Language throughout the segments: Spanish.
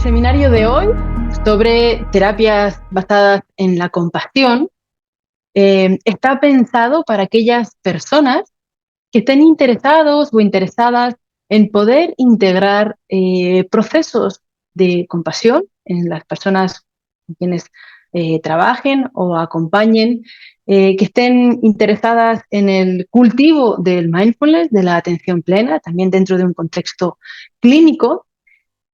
seminario de hoy sobre terapias basadas en la compasión está pensado para aquellas personas que estén interesados o interesadas en poder integrar procesos de compasión en las personas con quienes trabajen o acompañen, que estén interesadas en el cultivo del mindfulness, de la atención plena, también dentro de un contexto clínico,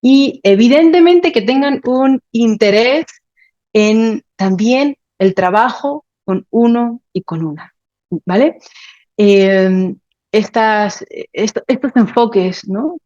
y evidentemente que tengan un interés en también el trabajo con uno y con una, ¿vale? Eh, estos enfoques, ¿no?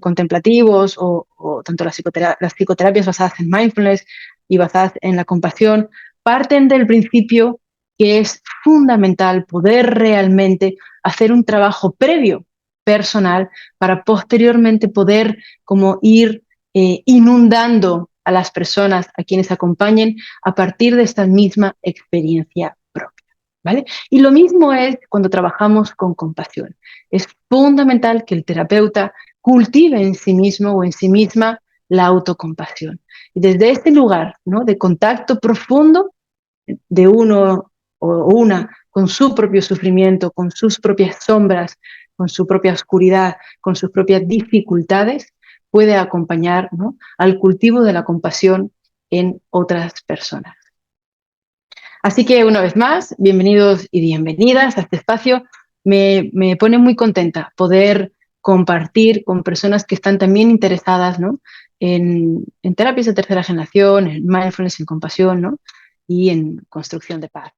Contemplativos o tanto las psicoterapias basadas en mindfulness y basadas en la compasión parten del principio que es fundamental poder realmente hacer un trabajo previo personal para posteriormente poder como ir inundando a las personas a quienes acompañen a partir de esta misma experiencia propia, ¿vale? Y lo mismo es cuando trabajamos con compasión. Es fundamental que el terapeuta cultive en sí mismo o en sí misma la autocompasión. Y desde este lugar, ¿no?, de contacto profundo de uno o una con su propio sufrimiento, con sus propias sombras, con su propia oscuridad, con sus propias dificultades, puede acompañar, ¿no?, al cultivo de la compasión en otras personas. Así que una vez más, bienvenidos y bienvenidas a este espacio. Me pone muy contenta poder compartir con personas que están también interesadas, ¿no?, en terapias de tercera generación, en mindfulness, en compasión, ¿no?, y en construcción de paz.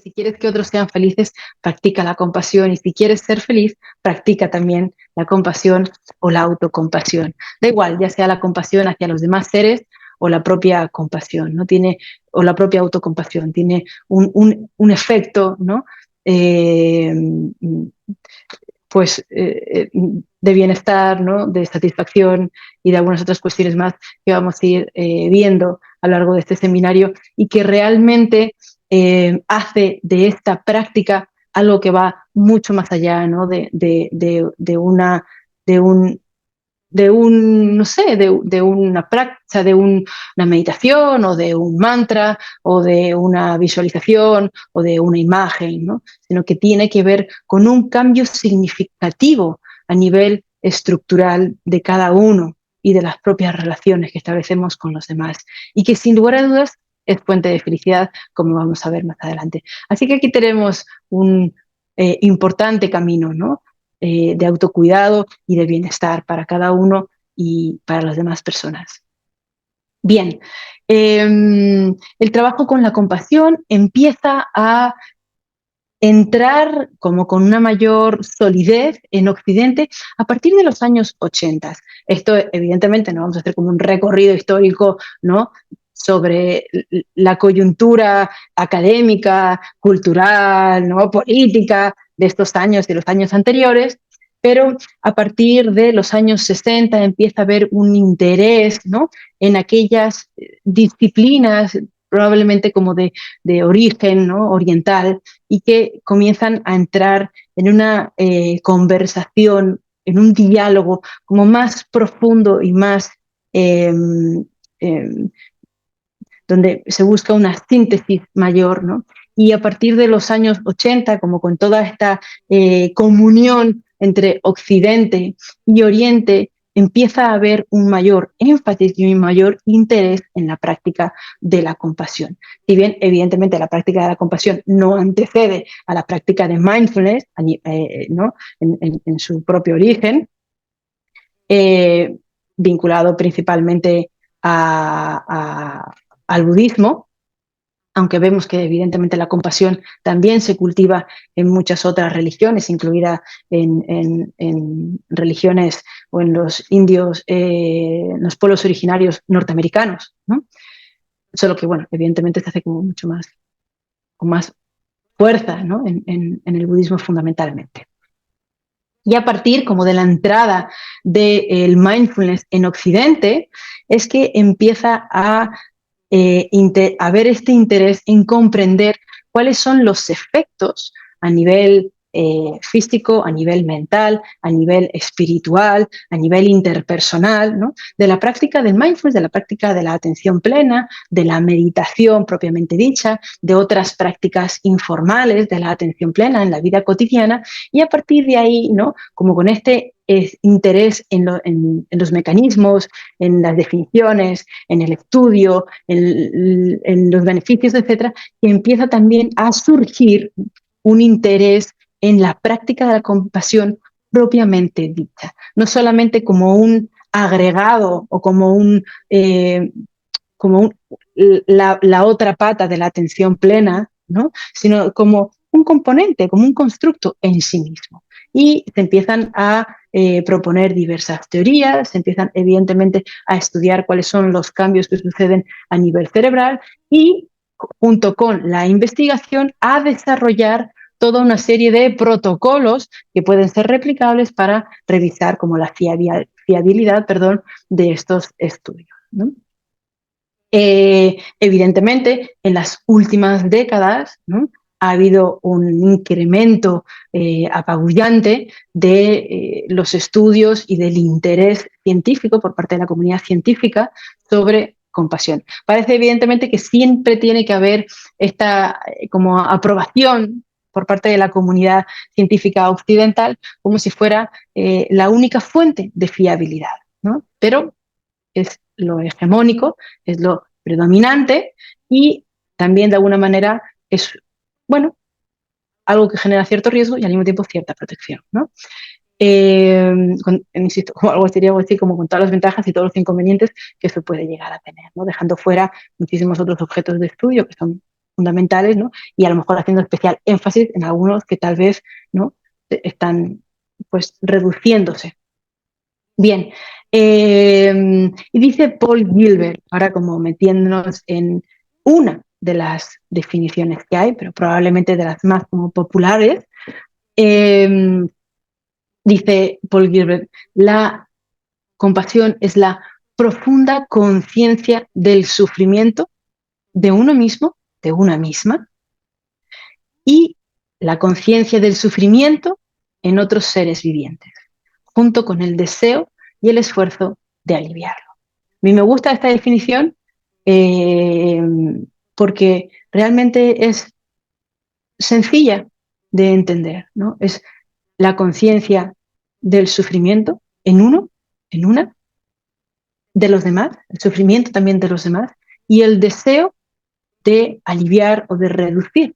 Si quieres que otros sean felices, practica la compasión, y si quieres ser feliz, practica también la compasión o la autocompasión. Da igual, ya sea la compasión hacia los demás seres o la propia compasión, ¿no? O la propia autocompasión, tiene un efecto, ¿no?, eh, de bienestar, ¿no?, de satisfacción y de algunas otras cuestiones más que vamos a ir viendo a lo largo de este seminario, y que realmente hace de esta práctica algo que va mucho más allá, ¿no?, no sé, de una práctica, una meditación o de un mantra o de una visualización o de una imagen, ¿no?, sino que tiene que ver con un cambio significativo a nivel estructural de cada uno y de las propias relaciones que establecemos con los demás, y que sin lugar a dudas es fuente de felicidad, como vamos a ver más adelante. Así que aquí tenemos un importante camino, ¿no?, de autocuidado y de bienestar para cada uno y para las demás personas. Bien, el trabajo con la compasión empieza a entrar como con una mayor solidez en Occidente a partir de los años 80. Esto, evidentemente, no vamos a hacer como un recorrido histórico, ¿no?, sobre la coyuntura académica, cultural, ¿no?, política de estos años, de los años anteriores, pero a partir de los años 60 empieza a haber un interés, ¿no?, en aquellas disciplinas probablemente como de origen, ¿no?, oriental, y que comienzan a entrar en una conversación, en un diálogo como más profundo y más eh, eh, donde se busca una síntesis mayor, ¿no? Y a partir de los años 80, como con toda esta comunión entre Occidente y Oriente, empieza a haber un mayor énfasis y un mayor interés en la práctica de la compasión. Si bien, evidentemente, la práctica de la compasión no antecede a la práctica de mindfulness, ¿no?, en su propio origen, eh, vinculado principalmente al budismo, aunque vemos que evidentemente la compasión también se cultiva en muchas otras religiones, incluida en religiones o en los indios, los pueblos originarios norteamericanos, ¿no? Solo que, bueno, evidentemente se hace como mucho más, con más fuerza, ¿no?, en el budismo fundamentalmente. Y a partir como de la entrada del mindfulness en Occidente, es que empieza a haber este interés en comprender cuáles son los efectos a nivel físico, a nivel mental, a nivel espiritual, a nivel interpersonal, ¿no? De la práctica del mindfulness, de la práctica de la atención plena, de la meditación propiamente dicha, de otras prácticas informales de la atención plena en la vida cotidiana, y a partir de ahí, ¿no? Como con este interés en los mecanismos, en las definiciones, en el estudio, en los beneficios, etcétera, que empieza también a surgir un interés en la práctica de la compasión propiamente dicha, no solamente como un agregado o como la otra pata de la atención plena, ¿no? Sino como un componente, como un constructo en sí mismo. Y se empiezan a proponer diversas teorías, se empiezan evidentemente a estudiar cuáles son los cambios que suceden a nivel cerebral y junto con la investigación a desarrollar toda una serie de protocolos que pueden ser replicables para revisar como la fiabilidad, perdón, de estos estudios, ¿no? Evidentemente, en las últimas décadas, ¿no? Ha habido un incremento apabullante de los estudios y del interés científico por parte de la comunidad científica sobre compasión. Parece evidentemente que siempre tiene que haber esta como aprobación por parte de la comunidad científica occidental como si fuera la única fuente de fiabilidad, ¿no? Pero es lo hegemónico, es lo predominante y también de alguna manera es, bueno, algo que genera cierto riesgo y al mismo tiempo cierta protección, ¿no? Insisto, como algo sería algo así como con todas las ventajas y todos los inconvenientes que eso puede llegar a tener, ¿no? Dejando fuera muchísimos otros objetos de estudio que son fundamentales, ¿no? Y a lo mejor haciendo especial énfasis en algunos que tal vez, ¿no? Están pues reduciéndose. Bien, y dice Paul Gilbert, ahora como metiéndonos en una de las definiciones que hay, pero probablemente de las más como populares, eh, dice Paul Gilbert, la compasión es la profunda conciencia del sufrimiento de uno mismo, de una misma, y la conciencia del sufrimiento en otros seres vivientes, junto con el deseo y el esfuerzo de aliviarlo. A mí me gusta esta definición eh, porque realmente es sencilla de entender, ¿no? Es la conciencia del sufrimiento en uno, en una, de los demás, el sufrimiento también de los demás, y el deseo de aliviar o de reducir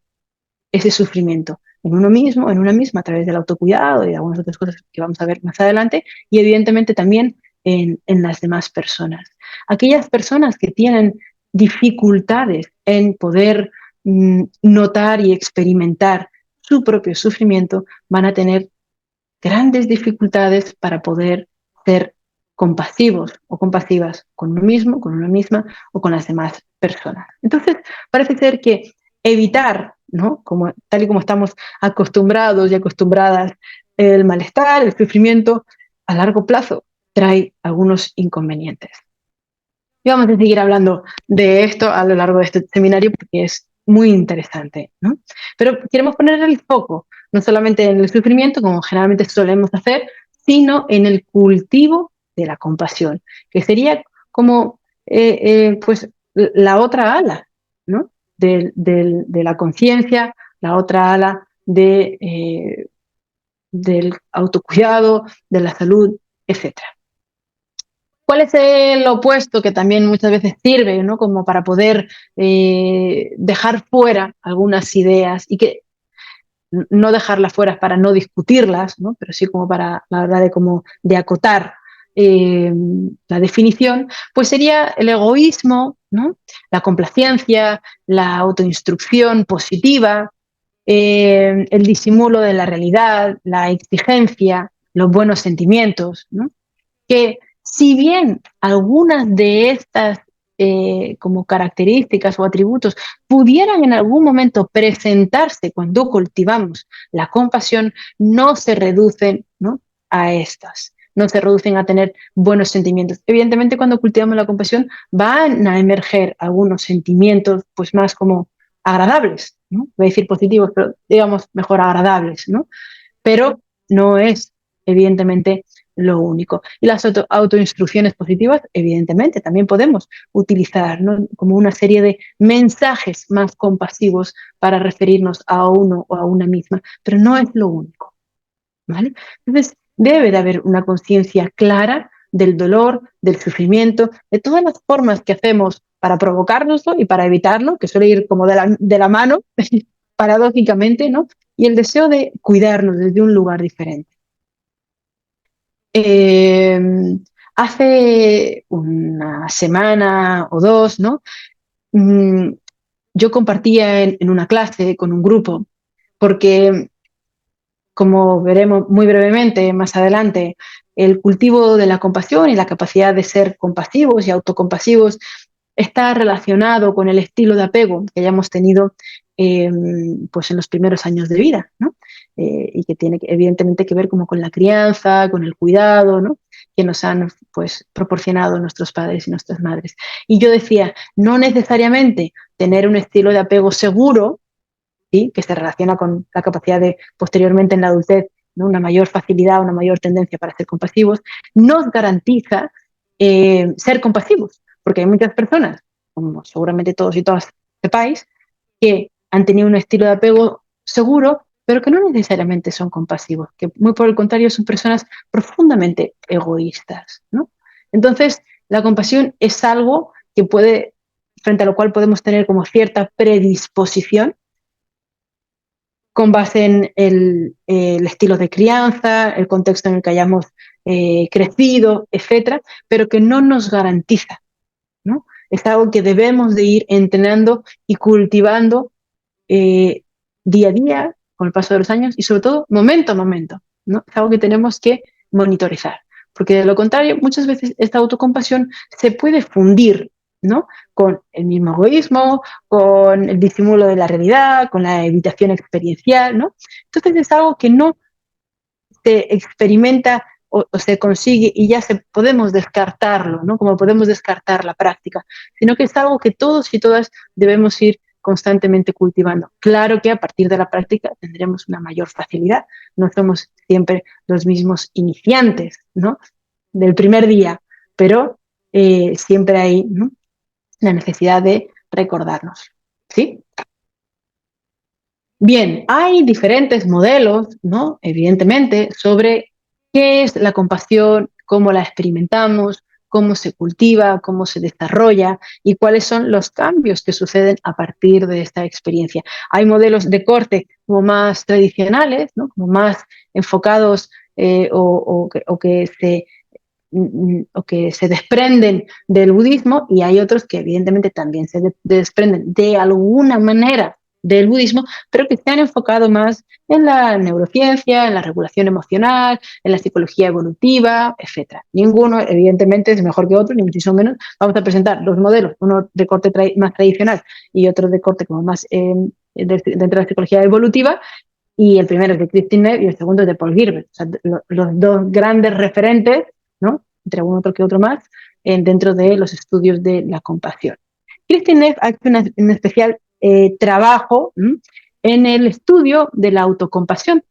ese sufrimiento en uno mismo, en una misma, a través del autocuidado y de algunas otras cosas que vamos a ver más adelante, y evidentemente también en las demás personas. Aquellas personas que tienen dificultades en poder notar y experimentar su propio sufrimiento van a tener grandes dificultades para poder ser compasivos o compasivas con uno mismo, con una misma o con las demás personas. Entonces, parece ser que evitar, ¿no? Como, tal y como estamos acostumbrados y acostumbradas, el malestar, el sufrimiento, a largo plazo trae algunos inconvenientes. Y vamos a seguir hablando de esto a lo largo de este seminario porque es muy interesante, ¿no? Pero queremos poner el foco no solamente en el sufrimiento, como generalmente solemos hacer, sino en el cultivo de la compasión, que sería como pues la otra ala, ¿no? De la conciencia, la otra ala del autocuidado, de la salud, etcétera. ¿Cuál es el opuesto que también muchas veces sirve, ¿no? Como para poder dejar fuera algunas ideas y que no dejarlas fuera para no discutirlas, ¿no? Pero sí como para la hora de, como de acotar la definición, pues sería el egoísmo, ¿no? La complacencia, la autoinstrucción positiva, el disimulo de la realidad, la exigencia, los buenos sentimientos, ¿no? Que si bien algunas de estas como características o atributos pudieran en algún momento presentarse cuando cultivamos la compasión, no se reducen, ¿no? A estas, no se reducen a tener buenos sentimientos. Evidentemente, cuando cultivamos la compasión van a emerger algunos sentimientos pues más como agradables, ¿no? Voy a decir positivos, pero digamos mejor agradables, ¿no? Pero no es, evidentemente, lo único. Y las autoinstrucciones positivas, evidentemente, también podemos utilizar, ¿no? Como una serie de mensajes más compasivos para referirnos a uno o a una misma, pero no es lo único, ¿vale? Entonces, debe de haber una conciencia clara del dolor, del sufrimiento, de todas las formas que hacemos para provocárnoslo y para evitarlo, que suele ir como de la mano, paradójicamente, ¿no? Y el deseo de cuidarnos desde un lugar diferente. Eh, Hace una semana o dos, ¿no? Mm, yo compartía en una clase con un grupo, porque como veremos muy brevemente más adelante, el cultivo de la compasión y la capacidad de ser compasivos y autocompasivos está relacionado con el estilo de apego que hayamos tenido eh, pues en los primeros años de vida, ¿no? Y que tiene evidentemente que ver como con la crianza, con el cuidado, ¿no? Que nos han pues, proporcionado nuestros padres y nuestras madres. Y yo decía, no necesariamente tener un estilo de apego seguro, ¿sí? Que se relaciona con la capacidad de posteriormente en la adultez, ¿no? Una mayor facilidad, una mayor tendencia para ser compasivos, nos garantiza ser compasivos, porque hay muchas personas, como seguramente todos y todas sepáis, que han tenido un estilo de apego seguro, pero que no necesariamente son compasivos, que muy por el contrario son personas profundamente egoístas, ¿no? Entonces, la compasión es algo que puede, frente a lo cual podemos tener como cierta predisposición, con base en el estilo de crianza, el contexto en el que hayamos crecido, etcétera, pero que no nos garantiza, ¿no? Es algo que debemos de ir entrenando y cultivando eh, día a día, con el paso de los años y sobre todo momento a momento, ¿no? Es algo que tenemos que monitorizar, porque de lo contrario, muchas veces esta autocompasión se puede fundir, ¿no? Con el mismo egoísmo, con el disimulo de la realidad, con la evitación experiencial, ¿no? Entonces es algo que no se experimenta o se consigue y ya podemos descartarlo, ¿no? Como podemos descartar la práctica, sino que es algo que todos y todas debemos ir constantemente cultivando. Claro que a partir de la práctica tendremos una mayor facilidad, no somos siempre los mismos iniciantes, ¿no? Del primer día, pero siempre hay, ¿no? La necesidad de recordarnos, ¿sí? Bien, hay diferentes modelos, ¿no? Evidentemente, sobre qué es la compasión, cómo la experimentamos, cómo se cultiva, cómo se desarrolla y cuáles son los cambios que suceden a partir de esta experiencia. Hay modelos de corte como más tradicionales, ¿no? Como más enfocados o que se desprenden del budismo y hay otros que evidentemente también se desprenden de alguna manera del budismo, pero que se han enfocado más en la neurociencia, en la regulación emocional, en la psicología evolutiva, etcétera. Ninguno, evidentemente, es mejor que otro, ni muchísimo menos. Vamos a presentar los modelos, uno de corte más tradicional y otro de corte como más dentro de la psicología evolutiva, y el primero es de Christine Neff y el segundo es de Paul Gilbert. O sea, los dos grandes referentes, ¿no? Entre algún otro que otro más, dentro de los estudios de la compasión. Christine Neff ha hecho un especial trabajo en el estudio de la autocompasión,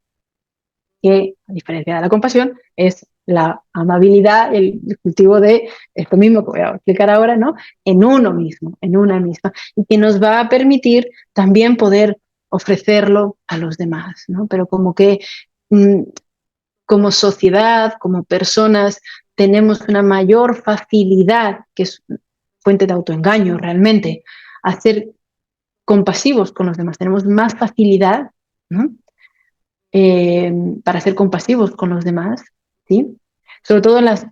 que a diferencia de la compasión es la amabilidad, el cultivo de esto mismo que voy a explicar ahora, ¿no? En uno mismo, en una misma, y que nos va a permitir también poder ofrecerlo a los demás, ¿no? Pero como que como sociedad, como personas, tenemos una mayor facilidad, que es fuente de autoengaño realmente, a ser compasivos con los demás. Tenemos más facilidad, ¿no? eh, para ser compasivos con los demás, ¿sí? Sobre todo las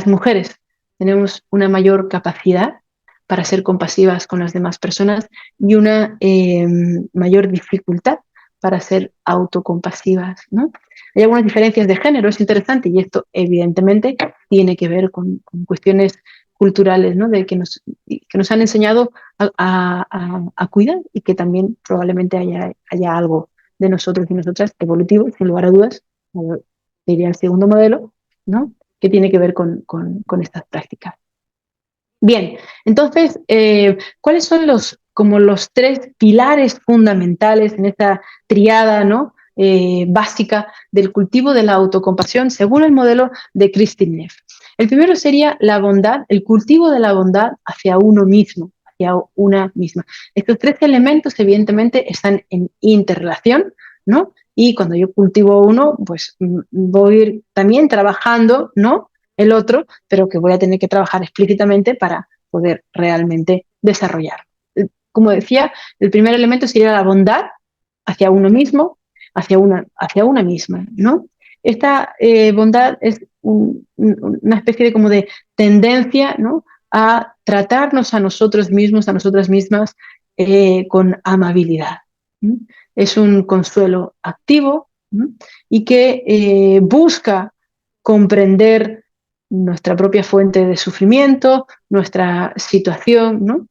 mujeres tenemos una mayor capacidad para ser compasivas con las demás personas y una mayor dificultad para ser autocompasivas, ¿no? Hay algunas diferencias de género, es interesante, y esto evidentemente tiene que ver con cuestiones culturales, ¿no? Que nos han enseñado a cuidar y que también probablemente haya algo de nosotros y nosotras evolutivo, sin lugar a dudas, diría el segundo modelo, ¿no? Que tiene que ver con estas prácticas. Bien, entonces, ¿cuáles son como los tres pilares fundamentales en esta triada, ¿no? Básica del cultivo de la autocompasión según el modelo de Kristin Neff? El primero sería la bondad, el cultivo de la bondad hacia uno mismo, hacia una misma. Estos tres elementos, evidentemente, están en interrelación, ¿no? Y cuando yo cultivo uno, pues voy a ir también trabajando, ¿no? El otro, pero que voy a tener que trabajar explícitamente para poder realmente desarrollar. Como decía, el primer elemento sería la bondad hacia uno mismo, hacia una misma, ¿no? Esta bondad es una especie de como de tendencia, ¿no? A tratarnos a nosotros mismos, a nosotras mismas, con amabilidad. ¿No? Es un consuelo activo, ¿no? Y que busca comprender nuestra propia fuente de sufrimiento, nuestra situación, ¿no?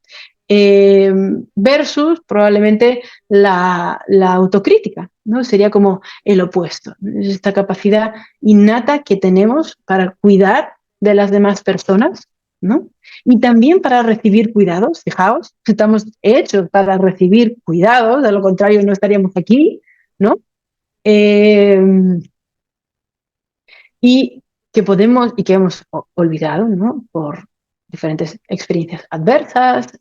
Versus probablemente la autocrítica, ¿no? Sería como el opuesto. Es esta capacidad innata que tenemos para cuidar de las demás personas, ¿no? Y también para recibir cuidados. Fijaos, estamos hechos para recibir cuidados, de lo contrario no estaríamos aquí, ¿no? Eh, y que podemos y que hemos olvidado, ¿no? Por diferentes experiencias adversas,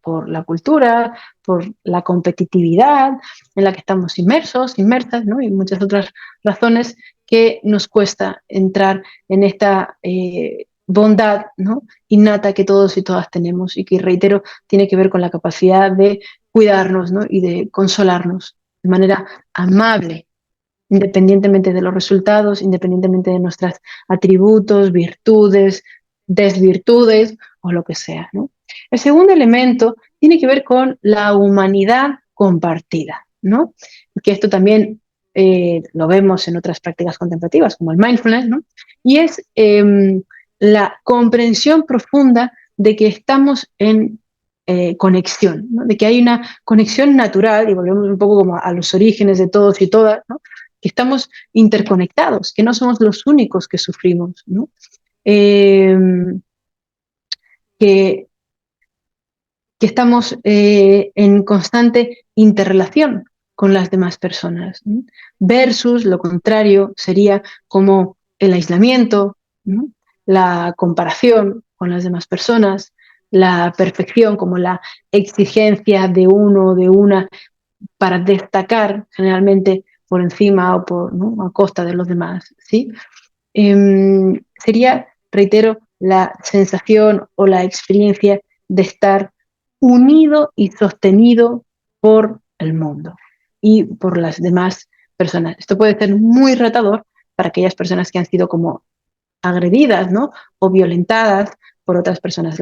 por la cultura, por la competitividad en la que estamos inmersos, inmersas, ¿no? Y muchas otras razones que nos cuesta entrar en esta bondad, ¿no? Innata que todos y todas tenemos y que, reitero, tiene que ver con la capacidad de cuidarnos, ¿no? Y de consolarnos de manera amable, independientemente de los resultados, independientemente de nuestros atributos, virtudes, desvirtudes o lo que sea, ¿no? El segundo elemento tiene que ver con la humanidad compartida, ¿no? Que esto también lo vemos en otras prácticas contemplativas, como el mindfulness, ¿no? Y es la comprensión profunda de que estamos en conexión, ¿no? De que hay una conexión natural, y volvemos un poco como a los orígenes de todos y todas, ¿no? Que estamos interconectados, que no somos los únicos que sufrimos, ¿no? Eh, que, que, estamos en constante interrelación con las demás personas, ¿no? Versus lo contrario sería como el aislamiento, ¿no? La comparación con las demás personas, la perfección como la exigencia de uno o de una para destacar generalmente por encima o por, ¿no? a costa de los demás, ¿sí? Sería, reitero, la sensación o la experiencia de estar unido y sostenido por el mundo y por las demás personas. Esto puede ser muy retador para aquellas personas que han sido como agredidas, ¿no? O violentadas por otras personas.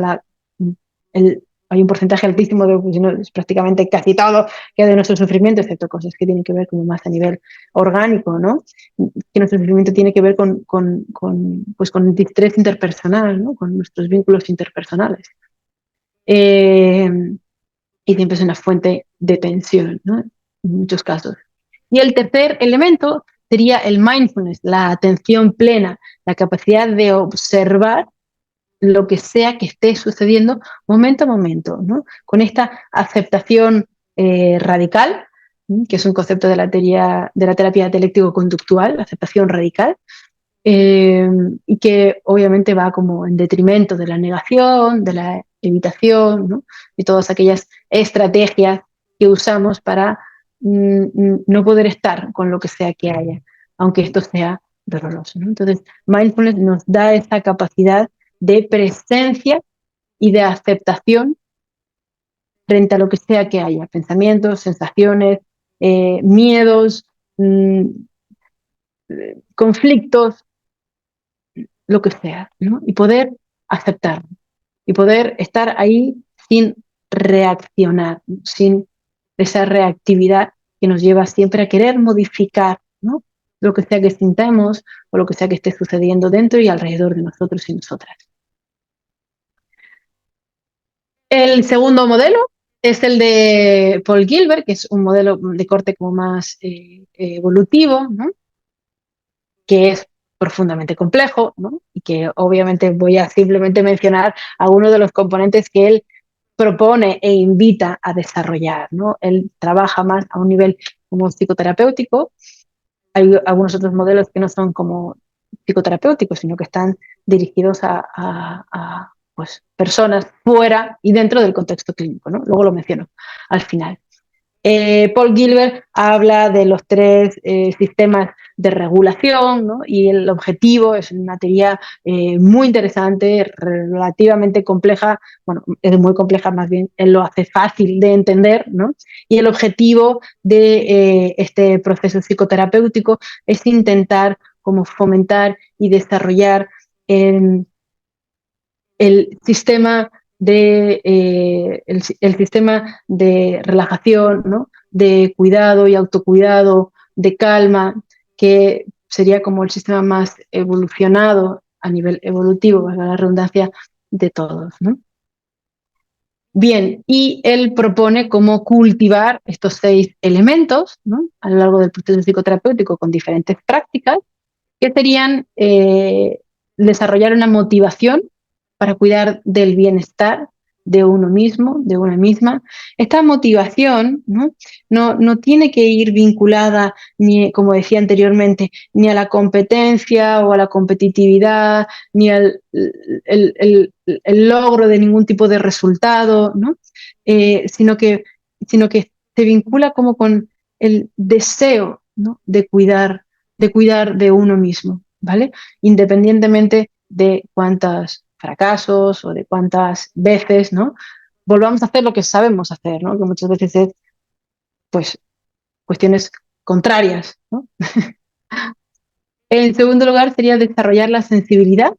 El, hay un porcentaje altísimo de, pues, no, es prácticamente casi todo que es de nuestro sufrimiento, excepto cosas que tienen que ver como más a nivel orgánico, ¿no? Que nuestro sufrimiento tiene que ver pues, con el distrés interpersonal, ¿no? Con nuestros vínculos interpersonales. Eh, y siempre es una fuente de tensión, ¿no? En muchos casos. Y el tercer elemento sería el mindfulness, la atención plena, la capacidad de observar lo que sea que esté sucediendo momento a momento, ¿no? Con esta aceptación radical, que es un concepto de la terapia dialéctico-conductual, la aceptación radical, y que obviamente va como en detrimento de la negación, de la evitación, ¿no? Y todas aquellas estrategias que usamos para no poder estar con lo que sea que haya, aunque esto sea doloroso, ¿no? Entonces, mindfulness nos da esa capacidad de presencia y de aceptación frente a lo que sea que haya, pensamientos, sensaciones, miedos, conflictos, lo que sea, ¿no? Y poder aceptarlo y poder estar ahí sin reaccionar, sin esa reactividad que nos lleva siempre a querer modificar, ¿no? Lo que sea que sintamos o lo que sea que esté sucediendo dentro y alrededor de nosotros y nosotras. El segundo modelo es el de Paul Gilbert, que es un modelo de corte como más evolutivo, ¿no? Que es profundamente complejo, ¿no? Y que obviamente voy a simplemente mencionar algunos de los componentes que él propone e invita a desarrollar, ¿no? Él trabaja más a un nivel como psicoterapéutico. Hay algunos otros modelos que no son como psicoterapéuticos, sino que están dirigidos a pues, personas fuera y dentro del contexto clínico, ¿no? Luego lo menciono al final. Paul Gilbert habla de los tres sistemas de regulación, ¿no? Y el objetivo es una teoría muy interesante, relativamente compleja, bueno, es muy compleja más bien, él lo hace fácil de entender, ¿no? Y el objetivo de este proceso psicoterapéutico es intentar como fomentar y desarrollar eh, el sistema el sistema de relajación, ¿no? De cuidado y autocuidado, de calma, que sería como el sistema más evolucionado a nivel evolutivo, valga la redundancia, de todos, ¿no? Bien, y él propone cómo cultivar estos 6 elementos, ¿no? A lo largo del proceso psicoterapéutico con diferentes prácticas que serían desarrollar una motivación para cuidar del bienestar de uno mismo, de una misma. Esta motivación, ¿no? No tiene que ir vinculada, ni, como decía anteriormente, ni a la competencia o a la competitividad, ni al el logro de ningún tipo de resultado, ¿no? Sino sino que se vincula como con el deseo, ¿no? De cuidar de uno mismo, ¿vale? Independientemente de cuántos fracasos o de cuántas veces, ¿no? Volvamos a hacer lo que sabemos hacer, ¿no? Que muchas veces es, pues, cuestiones contrarias, ¿no? En segundo lugar, sería desarrollar la sensibilidad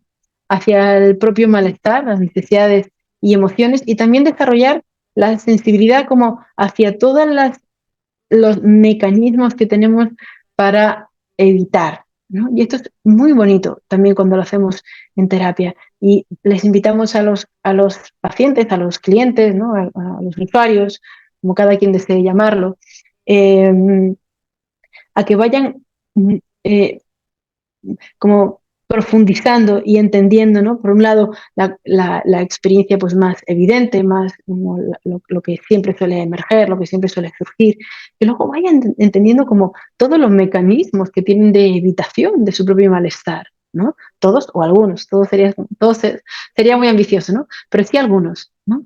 hacia el propio malestar, las necesidades y emociones, y también desarrollar la sensibilidad como hacia todas los mecanismos que tenemos para evitar, ¿no? Y esto es muy bonito también cuando lo hacemos en terapia. Y les invitamos a los pacientes, a los clientes, ¿no? A los usuarios, como cada quien desee llamarlo, eh, a que vayan eh, como profundizando y entendiendo, ¿no? Por un lado, la experiencia pues, más evidente, más como lo que siempre suele emerger, lo que siempre suele surgir, que luego vayan entendiendo como todos los mecanismos que tienen de evitación de su propio malestar, ¿no? Todos o algunos, todos sería muy ambicioso, ¿no? Pero sí algunos, ¿no?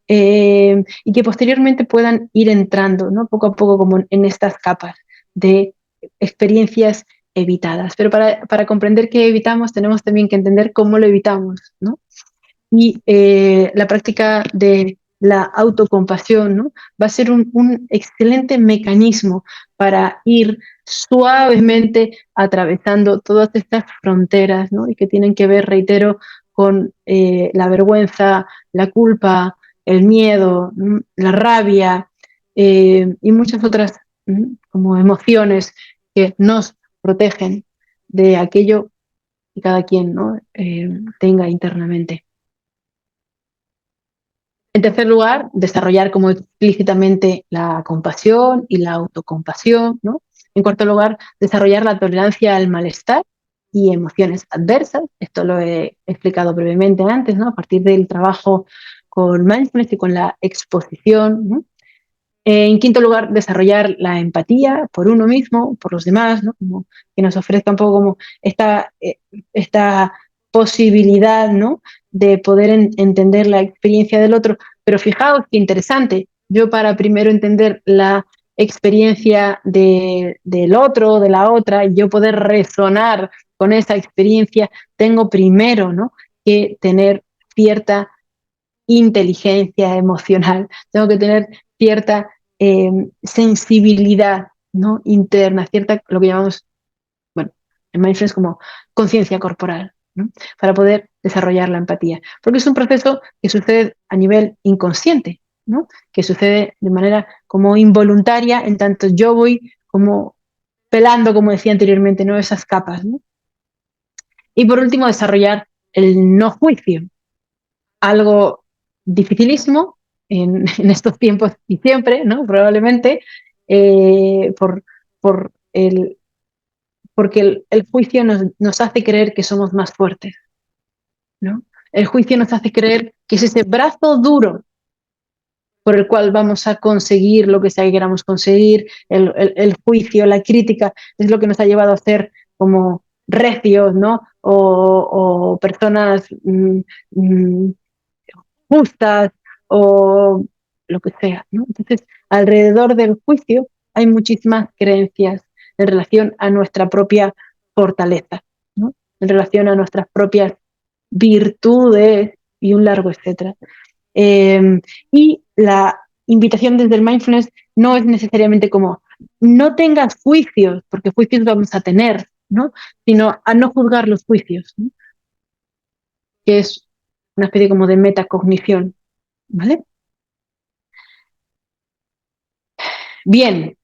Y que posteriormente puedan ir entrando, ¿no? Poco a poco como en estas capas de experiencias evitadas. Pero para comprender qué evitamos tenemos también que entender cómo lo evitamos, ¿no? Y la práctica de la autocompasión, ¿no? Va a ser un excelente mecanismo para ir suavemente atravesando todas estas fronteras, ¿no? Y que tienen que ver, reitero, con la vergüenza, la culpa, el miedo, ¿no? La rabia y muchas otras como emociones que nos protegen de aquello que cada quien, ¿no? Tenga internamente. En tercer lugar, desarrollar como explícitamente la compasión y la autocompasión, ¿no? En cuarto lugar, desarrollar la tolerancia al malestar y emociones adversas. Esto lo he explicado brevemente antes, ¿no? A partir del trabajo con mindfulness y con la exposición, ¿no? En quinto lugar, desarrollar la empatía por uno mismo, por los demás, ¿no? Como que nos ofrezca un poco como esta posibilidad, ¿no? De poder entender la experiencia del otro. Pero fijaos qué interesante, yo para primero entender la experiencia del otro, de la otra, y yo poder resonar con esa experiencia, tengo primero, ¿no? Que tener cierta inteligencia emocional, tengo que tener cierta sensibilidad, ¿no? Interna, cierta, lo que llamamos, bueno, en mindfulness como conciencia corporal, ¿no? Para poder desarrollar la empatía. Porque es un proceso que sucede a nivel inconsciente, ¿no? Que sucede de manera como involuntaria, en tanto yo voy como pelando, como decía anteriormente, ¿no? Esas capas, ¿no? Y por último, desarrollar el no juicio, algo dificilísimo en estos tiempos y siempre, ¿no? Probablemente, eh, por, por, el, porque el juicio nos hace creer que somos más fuertes, ¿no? El juicio nos hace creer que es ese brazo duro por el cual vamos a conseguir lo que sea que queramos conseguir. El juicio, la crítica, es lo que nos ha llevado a ser como recios, ¿no? O personas mm, justas o lo que sea, ¿no? Entonces, alrededor del juicio hay muchísimas creencias en relación a nuestra propia fortaleza, ¿no? En relación a nuestras propias virtudes y un largo etcétera. Eh, y la invitación desde el mindfulness no es necesariamente como no tengas juicios, porque juicios vamos a tener, ¿no? Sino a no juzgar los juicios, ¿no? Que es una especie como de metacognición, ¿vale? Bien,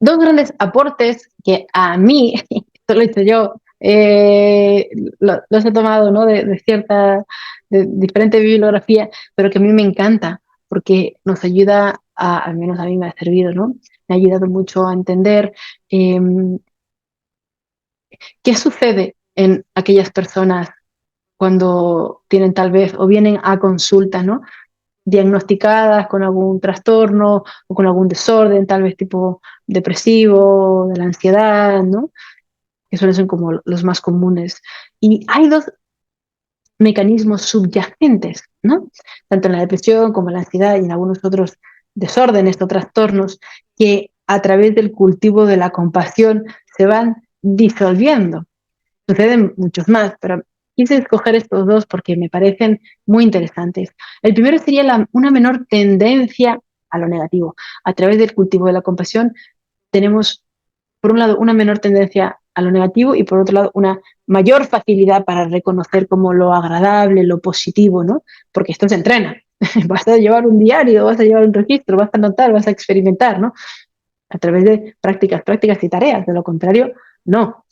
dos grandes aportes que a mí, esto lo he hecho yo, los he tomado, ¿no? De cierta, de diferente bibliografía, pero que a mí me encanta, porque nos ayuda al menos a mí me ha servido, ¿no? Me ha ayudado mucho a entender eh, qué sucede en aquellas personas cuando tienen tal vez o vienen a consulta, ¿no? Diagnosticadas con algún trastorno o con algún desorden, tal vez tipo depresivo, de la ansiedad, ¿no? Que suelen ser como los más comunes. Y hay dos mecanismos subyacentes, ¿no? Tanto en la depresión como en la ansiedad y en algunos otros desórdenes o trastornos que a través del cultivo de la compasión se van disolviendo. Suceden muchos más, pero quise escoger estos dos porque me parecen muy interesantes. El primero sería una menor tendencia a lo negativo. A través del cultivo de la compasión tenemos, por un lado, una menor tendencia a lo negativo y por otro lado, una mayor facilidad para reconocer como lo agradable, lo positivo, ¿no? Porque esto se entrena. Vas a llevar un diario, vas a llevar un registro, vas a anotar, vas a experimentar, ¿no? A través de prácticas, prácticas y tareas. De lo contrario, no.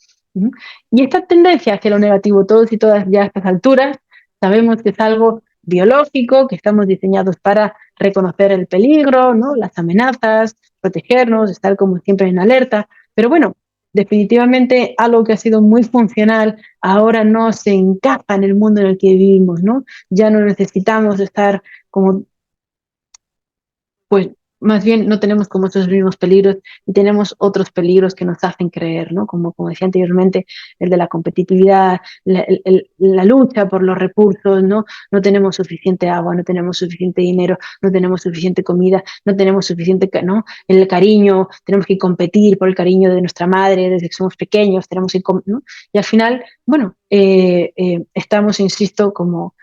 Y esta tendencia hacia lo negativo, todos y todas ya a estas alturas, sabemos que es algo biológico, que estamos diseñados para reconocer el peligro, ¿no? Las amenazas, protegernos, estar como siempre en alerta. Pero bueno, definitivamente algo que ha sido muy funcional ahora no se encaja en el mundo en el que vivimos, ¿no? Ya no necesitamos estar como pues más bien no tenemos como esos mismos peligros y tenemos otros peligros que nos hacen creer, ¿no? Como decía anteriormente, el de la competitividad, la lucha por los recursos, ¿no? No tenemos suficiente agua, no tenemos suficiente dinero, no tenemos suficiente comida, no tenemos suficiente, ¿no? El cariño, tenemos que competir por el cariño de nuestra madre desde que somos pequeños, tenemos que, ¿no? Y al final, bueno, estamos, insisto, como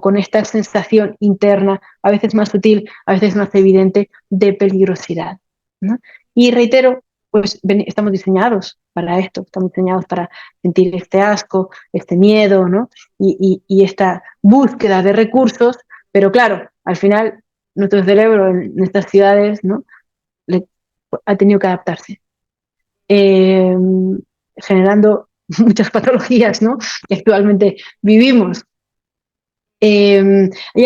con esta sensación interna, a veces más sutil, a veces más evidente, de peligrosidad, ¿no? Y reitero, pues estamos diseñados para esto, estamos diseñados para sentir este asco, este miedo, ¿no? Y esta búsqueda de recursos, pero claro, al final nuestro cerebro en estas ciudades, ¿no? Le, ha tenido que adaptarse, eh, generando muchas patologías, ¿no? Que actualmente vivimos. Y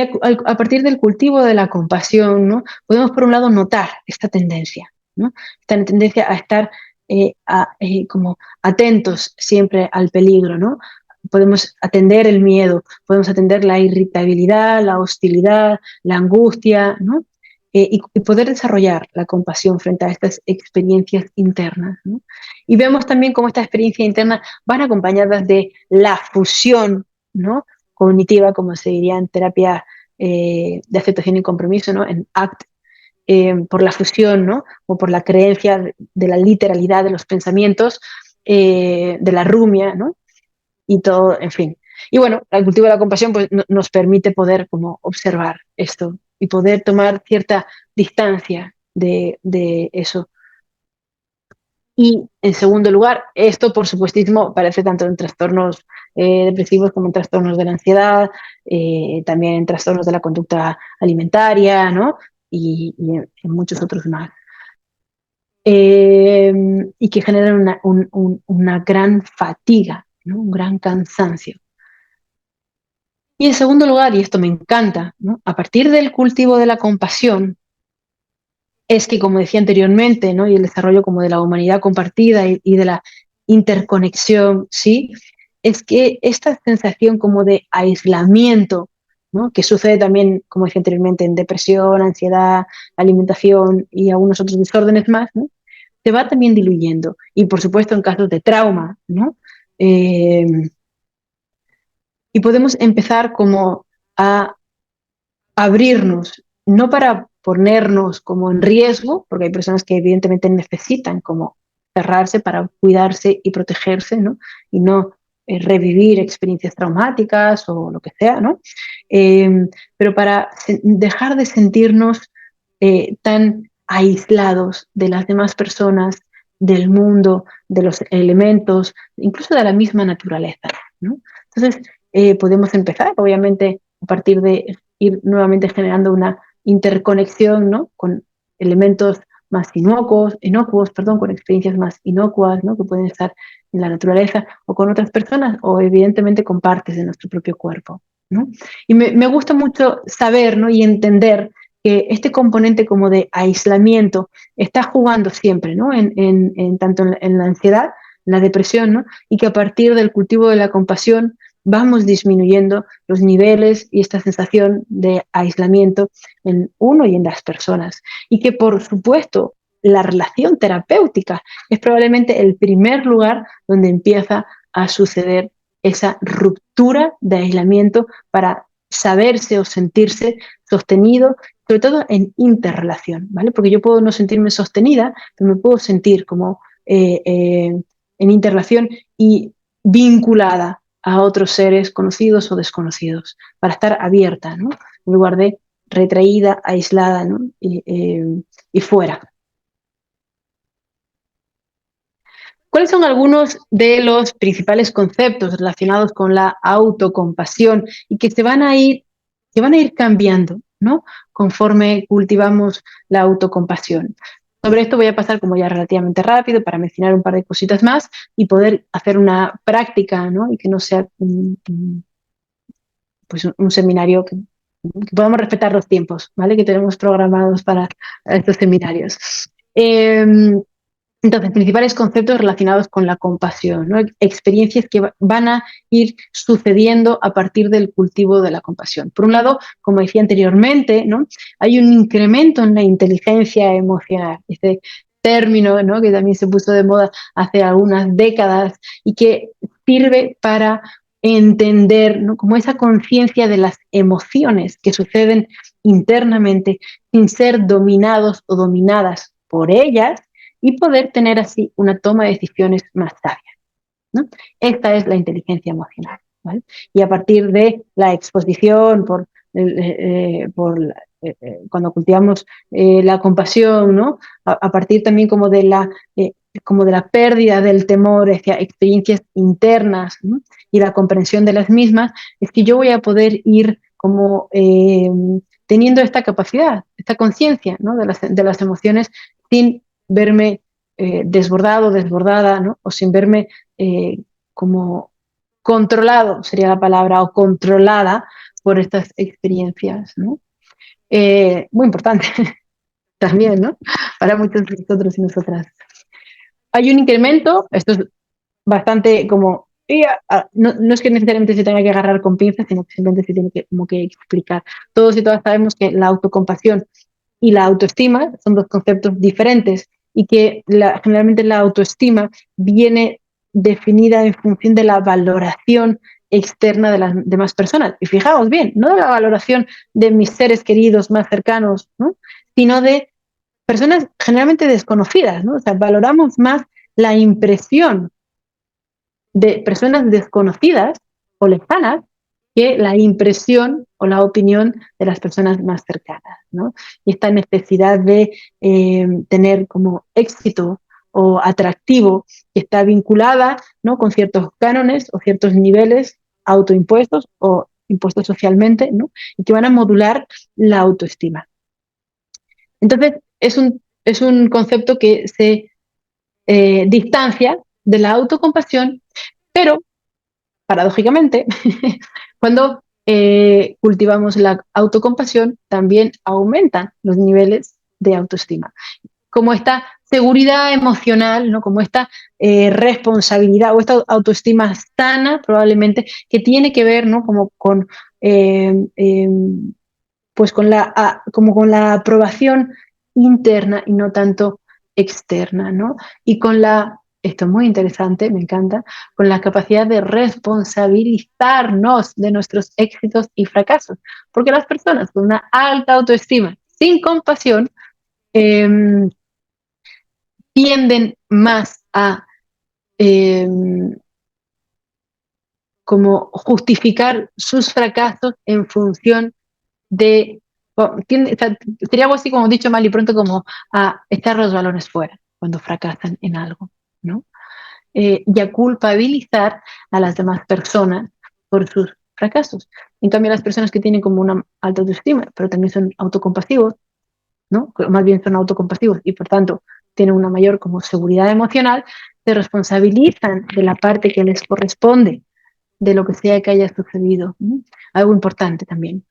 a partir del cultivo de la compasión, ¿no? Podemos por un lado notar esta tendencia, ¿no? Esta tendencia a estar como atentos siempre al peligro, ¿no? Podemos atender el miedo, podemos atender la irritabilidad, la hostilidad, la angustia, ¿no? Y poder desarrollar la compasión frente a estas experiencias internas, ¿no? Y vemos también cómo estas experiencias internas van acompañadas de la fusión, ¿no? Cognitiva, como se diría en terapia de aceptación y compromiso, ¿no? En ACT, por la fusión, ¿no? O por la creencia de la literalidad de los pensamientos, de la rumia, ¿no? Y todo, en fin. Y bueno, el cultivo de la compasión pues, nos permite poder como observar esto y poder tomar cierta distancia de eso. Y en segundo lugar, esto por supuestísimo aparece tanto en trastornos depresivos como en trastornos de la ansiedad, también en trastornos de la conducta alimentaria, ¿no? Y en muchos otros más. Y que generan una gran fatiga, ¿no? Un gran cansancio. Y en segundo lugar, y esto me encanta, ¿no? A partir del cultivo de la compasión, es que, como decía anteriormente, ¿no? Y el desarrollo como de la humanidad compartida y de la interconexión, ¿sí? Es que esta sensación como de aislamiento, ¿no? Que sucede también, como decía anteriormente, en depresión, ansiedad, alimentación y algunos otros desórdenes más, ¿no? Se va también diluyendo. Y por supuesto en casos de trauma, ¿no? Eh, y podemos empezar como a abrirnos, no para ponernos como en riesgo, porque hay personas que evidentemente necesitan como cerrarse para cuidarse y protegerse, ¿no? Y no revivir experiencias traumáticas o lo que sea, ¿no? Eh, pero para dejar de sentirnos tan aislados de las demás personas, del mundo, de los elementos, incluso de la misma naturaleza, ¿no? Entonces, podemos empezar, obviamente, a partir de ir nuevamente generando una interconexión, ¿no? Con elementos más inocuos, perdón, con experiencias más inocuas, ¿no? Que pueden estar en la naturaleza o con otras personas o evidentemente con partes de nuestro propio cuerpo, ¿no? Y me gusta mucho saber, ¿no? Y entender que este componente como de aislamiento está jugando siempre, ¿no? Tanto en la ansiedad, en la depresión, ¿no? Y que a partir del cultivo de la compasión vamos disminuyendo los niveles y esta sensación de aislamiento en uno y en las personas. Y que, por supuesto, la relación terapéutica es probablemente el primer lugar donde empieza a suceder esa ruptura de aislamiento para saberse o sentirse sostenido, sobre todo en interrelación, ¿vale? Porque yo puedo no sentirme sostenida, pero me puedo sentir como en interrelación y vinculada a otros seres conocidos o desconocidos, para estar abierta, ¿no? En lugar de retraída, aislada, ¿no? Y fuera. ¿Cuáles son algunos de los principales conceptos relacionados con la autocompasión y que van a ir cambiando, ¿no? Conforme cultivamos la autocompasión? Sobre esto voy a pasar como ya relativamente rápido para mencionar un par de cositas más y poder hacer una práctica, ¿no? Y que no sea pues un seminario que podamos respetar los tiempos, ¿vale? Que tenemos programados para estos seminarios. Eh, entonces, principales conceptos relacionados con la compasión, ¿no? Experiencias que van a ir sucediendo a partir del cultivo de la compasión. Por un lado, como decía anteriormente, ¿no? Hay un incremento en la inteligencia emocional. Este término, ¿no? Que también se puso de moda hace algunas décadas y que sirve para entender, ¿no? Como esa conciencia de las emociones que suceden internamente sin ser dominados o dominadas por ellas y poder tener así una toma de decisiones más sabia, ¿no? Esta es la inteligencia emocional, ¿vale? Y a partir de la exposición cuando cultivamos la compasión, ¿no? A partir también como de la pérdida del temor hacia experiencias internas, ¿no? Y la comprensión de las mismas, es que yo voy a poder ir como teniendo esta capacidad, esta conciencia, ¿no? De las emociones sin verme desbordado, desbordada, ¿no? O sin verme como controlado, sería la palabra, o controlada por estas experiencias, ¿no? Muy importante también, ¿no? Para muchos de nosotros y nosotras. Hay un incremento, esto es bastante como, no es que necesariamente se tenga que agarrar con pinzas, sino que simplemente se tiene que, como que explicar. Todos y todas sabemos que la autocompasión y la autoestima son dos conceptos diferentes y que generalmente la autoestima viene definida en función de la valoración externa de las demás personas. Y fijaos bien, no de la valoración de mis seres queridos más cercanos, ¿no? Sino de personas generalmente desconocidas, ¿no? O sea, valoramos más la impresión de personas desconocidas o lejanas que la impresión o la opinión de las personas más cercanas, ¿no? Y esta necesidad de tener como éxito o atractivo que está vinculada, ¿no? Con ciertos cánones o ciertos niveles autoimpuestos o impuestos socialmente, ¿no? Y que van a modular la autoestima. Entonces, es un concepto que se distancia de la autocompasión, pero paradójicamente, cuando cultivamos la autocompasión, también aumentan los niveles de autoestima. Como esta seguridad emocional, ¿no? Como esta responsabilidad o esta autoestima sana, probablemente, que tiene que ver, ¿no? Como con, eh, eh, pues como con la aprobación interna y no tanto externa, ¿no? Y con esto es muy interesante, me encanta, con la capacidad de responsabilizarnos de nuestros éxitos y fracasos. Porque las personas con una alta autoestima, sin compasión, eh, tienden más a eh, como justificar sus fracasos en función de, sería algo así como dicho mal y pronto como a echar los balones fuera cuando fracasan en algo, ¿no? Y a culpabilizar a las demás personas por sus fracasos. En cambio, las personas que tienen como una alta autoestima, pero también son autocompasivos, ¿no? Más bien son autocompasivos y por tanto tienen una mayor como seguridad emocional, se responsabilizan de la parte que les corresponde de lo que sea que haya sucedido. ¿No? Algo importante también.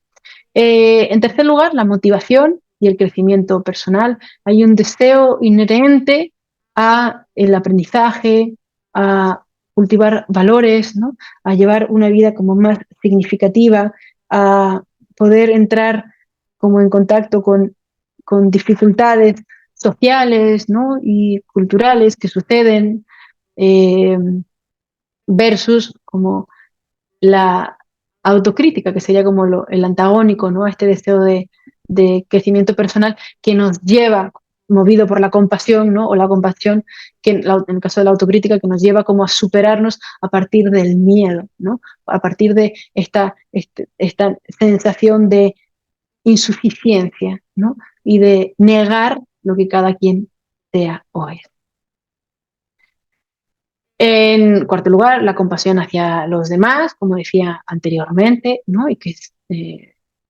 En tercer lugar, la motivación y el crecimiento personal. Hay un deseo inherente a el aprendizaje, a cultivar valores, ¿no? A llevar una vida como más significativa, a poder entrar como en contacto con dificultades sociales, ¿no? Y culturales que suceden, eh, versus como la autocrítica, que sería como el antagónico, ¿no? Este deseo de crecimiento personal que nos lleva, movido por la compasión, ¿no? O la compasión, que en el caso de la autocrítica, que nos lleva como a superarnos a partir del miedo, ¿no? A partir de esta sensación de insuficiencia, ¿no? Y de negar lo que cada quien sea o es. En cuarto lugar, la compasión hacia los demás, como decía anteriormente, ¿no? Y que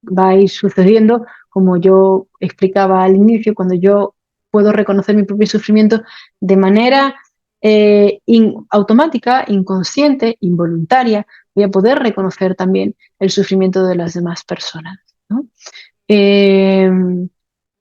va a ir sucediendo, como yo explicaba al inicio, cuando yo puedo reconocer mi propio sufrimiento de manera automática, inconsciente, involuntaria, voy a poder reconocer también el sufrimiento de las demás personas, ¿no? Eh,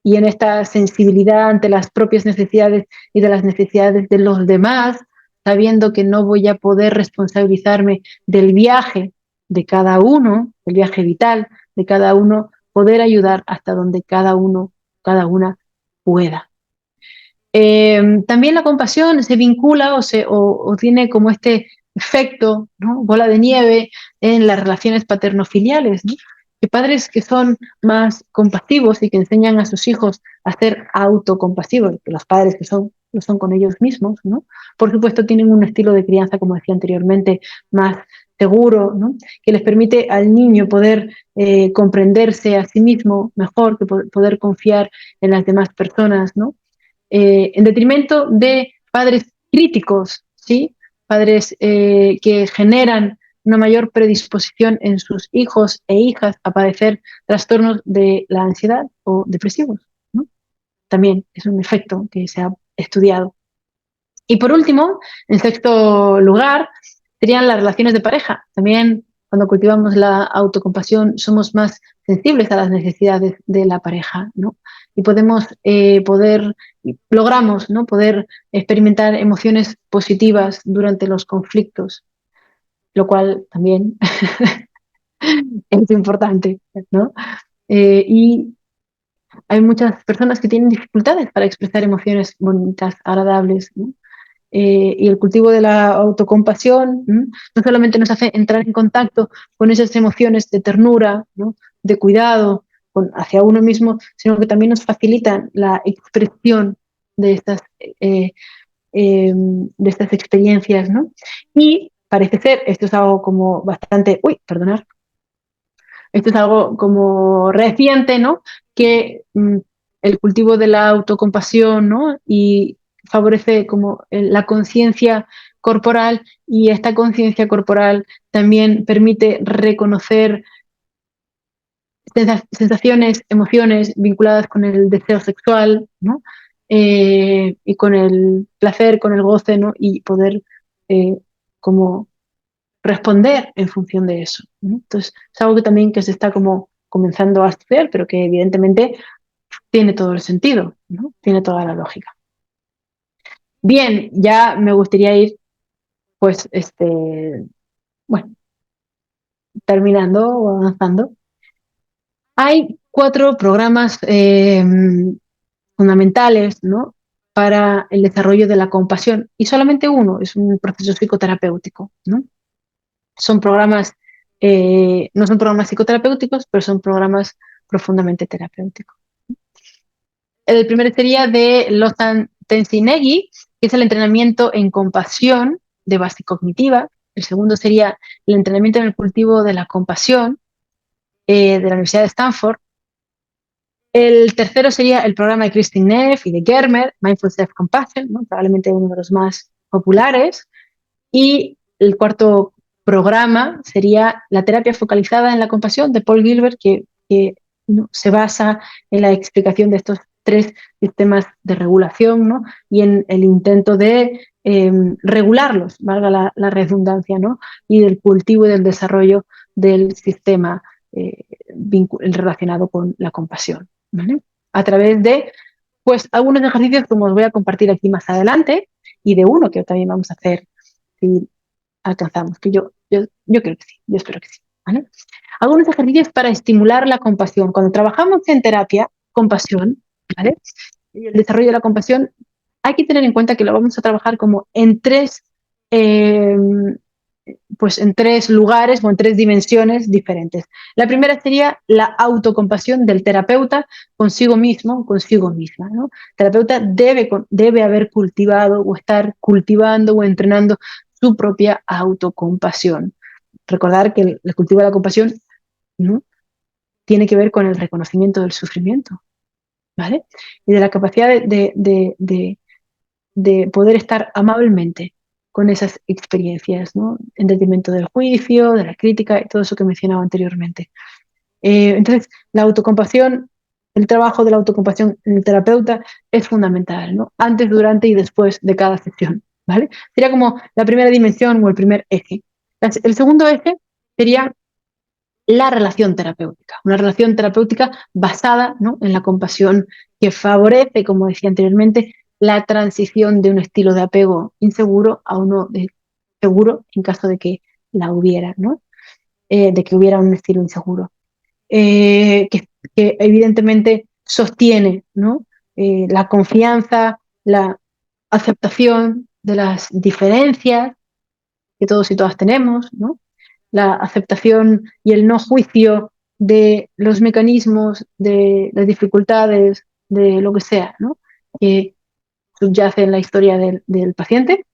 y en esta sensibilidad ante las propias necesidades y de las necesidades de los demás, sabiendo que no voy a poder responsabilizarme del viaje de cada uno, del viaje vital de cada uno, poder ayudar hasta donde cada uno, cada una pueda. También la compasión se vincula o tiene como este efecto, ¿no? Bola de nieve en las relaciones paterno-filiales, ¿no? Que padres que son más compasivos y que enseñan a sus hijos a ser autocompasivos, que los padres que lo son con ellos mismos, ¿no? Por supuesto tienen un estilo de crianza, como decía anteriormente, más seguro, ¿no? Que les permite al niño poder comprenderse a sí mismo mejor, que poder confiar en las demás personas, ¿no? En detrimento de padres críticos, ¿sí? Padres que generan una mayor predisposición en sus hijos e hijas a padecer trastornos de la ansiedad o depresivos, ¿no? También es un efecto que se ha estudiado. Y por último, en sexto lugar, serían las relaciones de pareja. También cuando cultivamos la autocompasión somos más sensibles a las necesidades de la pareja, ¿no? Y logramos, ¿no? Poder experimentar emociones positivas durante los conflictos, lo cual también es importante, ¿no? Y hay muchas personas que tienen dificultades para expresar emociones bonitas, agradables, ¿no? Y el cultivo de la autocompasión, ¿no? No solamente nos hace entrar en contacto con esas emociones de ternura, ¿no? De cuidado hacia uno mismo, sino que también nos facilita la expresión de de estas experiencias, ¿no? Y parece ser, esto es algo como bastante, perdonad, esto es algo como reciente, ¿no? Que el cultivo de la autocompasión, ¿no? Y favorece como la conciencia corporal y esta conciencia corporal también permite reconocer sensaciones, emociones vinculadas con el deseo sexual, ¿no? Y con el placer, con el goce, ¿no? Y poder como responder en función de eso, ¿no? Entonces, es algo que también que se está como comenzando a estudiar, pero que evidentemente tiene todo el sentido, ¿no? Tiene toda la lógica. Bien, ya me gustaría ir, pues, bueno, terminando o avanzando. Hay 4 programas fundamentales, ¿no? Para el desarrollo de la compasión y solamente uno es un proceso psicoterapéutico, ¿no? Son programas, no son programas psicoterapéuticos, pero son programas profundamente terapéuticos. El primero sería de Lozan Tensinegui, que es el entrenamiento en compasión de base cognitiva. El segundo sería el entrenamiento en el cultivo de la compasión de la Universidad de Stanford. El tercero sería el programa de Kristin Neff y de Germer, Mindful Self-Compassion, ¿no? Probablemente uno de los más populares. Y el cuarto programa sería la terapia focalizada en la compasión de Paul Gilbert, que ¿no? se basa en la explicación de estos 3 sistemas de regulación, ¿no? Y en el intento de regularlos, valga la redundancia, ¿no? Y del cultivo y del desarrollo del sistema relacionado con la compasión, ¿vale? A través de pues algunos ejercicios como os voy a compartir aquí más adelante y de uno que también vamos a hacer si alcanzamos, que yo creo que sí, yo espero que sí, ¿vale? Algunos ejercicios para estimular la compasión. Cuando trabajamos en terapia, compasión, ¿vale? Y el desarrollo de la compasión, hay que tener en cuenta que lo vamos a trabajar como en 3, eh, pues en 3 lugares o en 3 dimensiones diferentes. La primera sería la autocompasión del terapeuta consigo mismo, consigo misma, ¿no? El terapeuta debe haber cultivado o estar cultivando o entrenando su propia autocompasión. Recordar que el cultivo de la compasión, ¿no? Tiene que ver con el reconocimiento del sufrimiento, ¿vale? Y de la capacidad de poder estar amablemente con esas experiencias, ¿no? En detrimento del juicio, de la crítica y todo eso que mencionaba anteriormente. Entonces, la autocompasión, el trabajo de la autocompasión en el terapeuta es fundamental, ¿no? Antes, durante y después de cada sesión, ¿vale? Sería como la primera dimensión o el primer eje. El segundo eje sería la relación terapéutica, una relación terapéutica basada, ¿no? En la compasión que favorece, como decía anteriormente, la transición de un estilo de apego inseguro a uno de seguro en caso de que la hubiera, ¿no? De que hubiera un estilo inseguro. Que evidentemente sostiene, ¿no? La confianza, la aceptación de las diferencias que todos y todas tenemos, ¿no? La aceptación y el no juicio de los mecanismos, de las dificultades, de lo que sea, ¿no? Que subyace en la historia del paciente.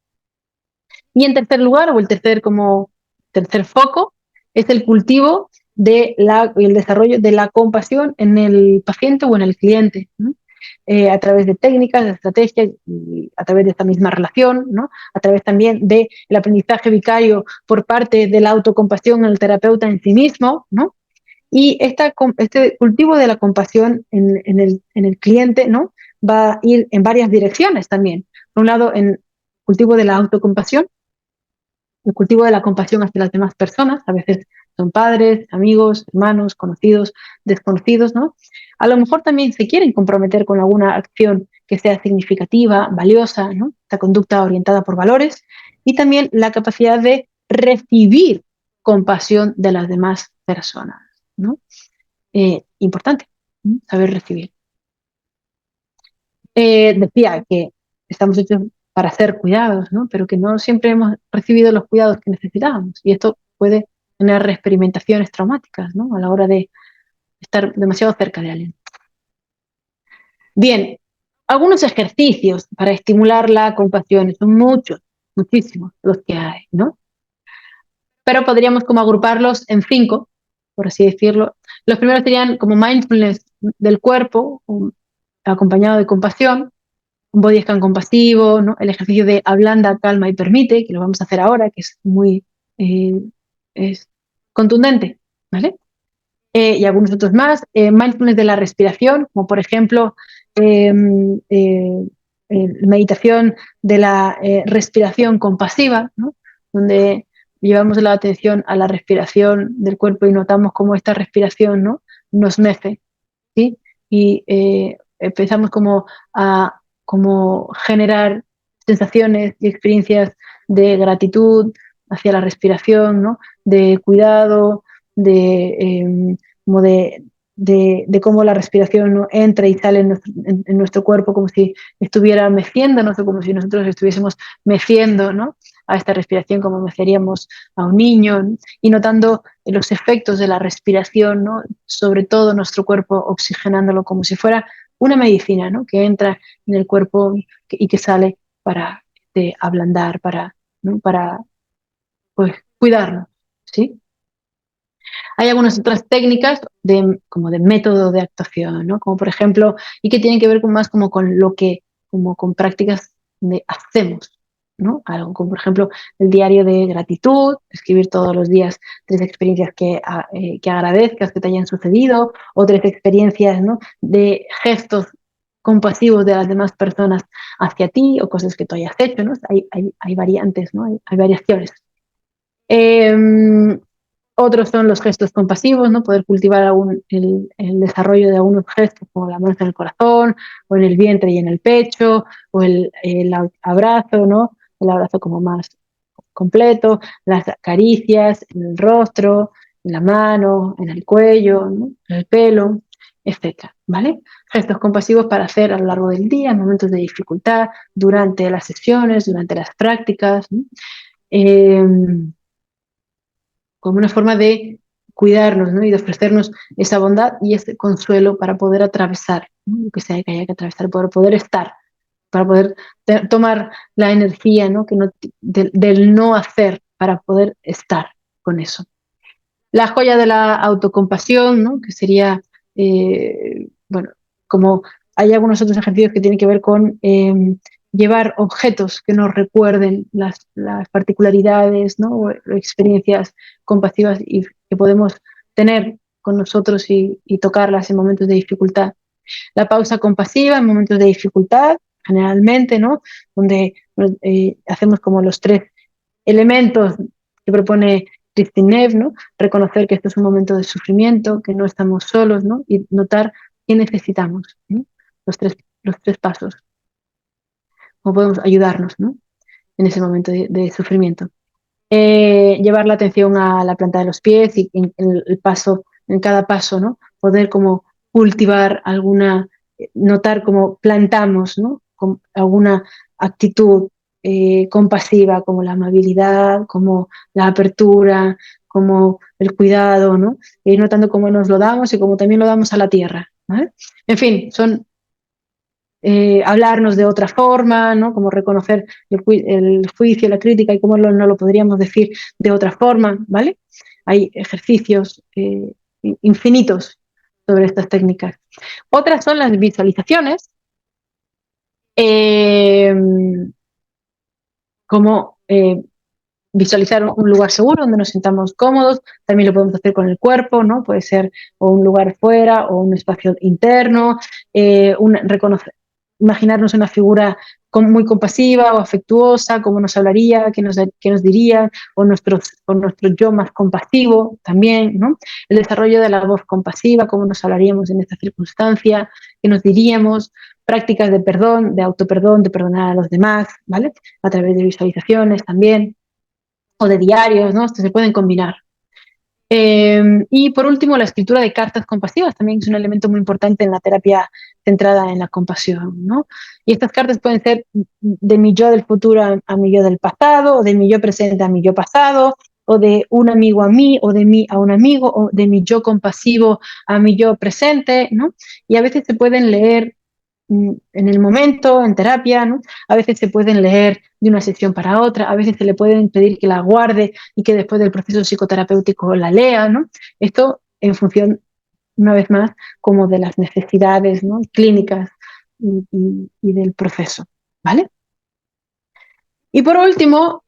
Y en tercer lugar, o el tercer como tercer foco, es el cultivo y el desarrollo de la compasión en el paciente o en el cliente, ¿no? A través de técnicas, de estrategias, y a través de esta misma relación, ¿no? A través también del aprendizaje vicario por parte de la autocompasión en el terapeuta en sí mismo, ¿no? Y este cultivo de la compasión en el cliente, ¿no? Va a ir en varias direcciones también. Por un lado, en cultivo de la autocompasión, el cultivo de la compasión hacia las demás personas, a veces son padres, amigos, hermanos, conocidos, desconocidos, ¿no? A lo mejor también se quieren comprometer con alguna acción que sea significativa, valiosa, ¿no? Esta conducta orientada por valores y también la capacidad de recibir compasión de las demás personas, ¿no? Importante, ¿no? Saber recibir. Decía que estamos hechos para ser cuidados, ¿no? Pero que no siempre hemos recibido los cuidados que necesitábamos. Y esto puede tener reexperimentaciones traumáticas, ¿no? A la hora de estar demasiado cerca de alguien. Bien, algunos ejercicios para estimular la compasión, son muchos, muchísimos los que hay, ¿no? Pero podríamos como agruparlos en 5, por así decirlo. Los primeros serían como mindfulness del cuerpo, acompañado de compasión, un body scan compasivo, ¿no? El ejercicio de ablanda, calma y permite, que lo vamos a hacer ahora, que es muy eh, es contundente, ¿vale? Y algunos otros más. Mindfulness de la respiración, como por ejemplo eh, eh, meditación de la respiración compasiva, ¿no? Donde llevamos la atención a la respiración del cuerpo y notamos cómo esta respiración, ¿no? Nos mece, ¿sí? Y empezamos como generar sensaciones y experiencias de gratitud hacia la respiración, ¿no? De cuidado, de, como de cómo la respiración, ¿no? Entra y sale en nuestro cuerpo como si estuviera meciéndonos o como si nosotros estuviésemos meciendo, ¿no? A esta respiración como meceríamos a un niño, ¿no? Y notando los efectos de la respiración, ¿no? Sobre todo nuestro cuerpo oxigenándolo como si fuera una medicina, ¿no? Que entra en el cuerpo y que sale para ablandar, ¿no? Para pues, cuidarnos, ¿sí? Hay algunas otras técnicas como de método de actuación, ¿no? Como por ejemplo, y que tienen que ver más como con lo que, como con prácticas de hacemos, ¿no? Algo como por ejemplo el diario de gratitud, escribir todos los días 3 experiencias que agradezcas que te hayan sucedido, o 3 experiencias, ¿no? De gestos compasivos de las demás personas hacia ti, o cosas que tú hayas hecho, ¿no? Hay variantes, ¿no? Hay variaciones. Eh, Otros son los gestos compasivos, ¿no? Poder cultivar el desarrollo de algunos gestos como la mano en el corazón, o en el vientre y en el pecho, o el abrazo, ¿no? El abrazo como más completo, las caricias en el rostro, en la mano, en el cuello, ¿no? En el pelo, etcétera, ¿vale? Gestos compasivos para hacer a lo largo del día, en momentos de dificultad, durante las sesiones, durante las prácticas, ¿no? Eh, como una forma de cuidarnos, ¿no? Y de ofrecernos esa bondad y ese consuelo para poder atravesar, ¿no? Lo que sea que haya que atravesar, para poder estar, para poder tomar la energía, ¿no? Del no hacer, para poder estar con eso. La joya de la autocompasión, ¿no? Que sería, bueno, como hay algunos otros ejercicios que tienen que ver con llevar objetos que nos recuerden las particularidades, ¿no? O experiencias compasivas y que podemos tener con nosotros y tocarlas en momentos de dificultad. La pausa compasiva en momentos de dificultad, generalmente, ¿no? Donde hacemos como los 3 elementos que propone Christine Neff, ¿no? Reconocer que esto es un momento de sufrimiento, que no estamos solos, ¿no? Y notar qué necesitamos, ¿no? Los tres pasos, cómo podemos ayudarnos, ¿no? En ese momento de sufrimiento. Llevar la atención a la planta de los pies y en cada paso, ¿no? Poder como cultivar notar cómo plantamos, ¿no? Con alguna actitud compasiva, como la amabilidad, como la apertura, como el cuidado, ¿no? Y ir notando cómo nos lo damos y cómo también lo damos a la tierra, ¿vale? En fin, son hablarnos de otra forma, ¿no? Como reconocer el juicio, la crítica y cómo no lo podríamos decir de otra forma, ¿vale? Hay ejercicios infinitos sobre estas técnicas. Otras son las visualizaciones, eh, como visualizar un lugar seguro donde nos sintamos cómodos. También lo podemos hacer con el cuerpo, ¿no? Puede ser o un lugar fuera o un espacio interno, imaginarnos una figura muy compasiva o afectuosa, cómo nos hablaría, qué nos diría, o nuestro yo más compasivo también, ¿no? El desarrollo de la voz compasiva, cómo nos hablaríamos en esta circunstancia, qué nos diríamos, prácticas de perdón, de autoperdón, de perdonar a los demás, ¿vale? A través de visualizaciones también o de diarios, ¿no? Estos se pueden combinar. Y por último, la escritura de cartas compasivas también es un elemento muy importante en la terapia centrada en la compasión, ¿no? Y estas cartas pueden ser de mi yo del futuro a mi yo del pasado, o de mi yo presente a mi yo pasado, o de un amigo a mí, o de mí a un amigo, o de mi yo compasivo a mi yo presente, ¿no? Y a veces se pueden leer en el momento, en terapia, ¿no? A veces se pueden leer de una sesión para otra, a veces se le pueden pedir que la guarde y que después del proceso psicoterapéutico la lea, ¿no? Esto en función, una vez más, como de las necesidades, ¿no? Clínicas y del proceso, ¿vale? Y por último,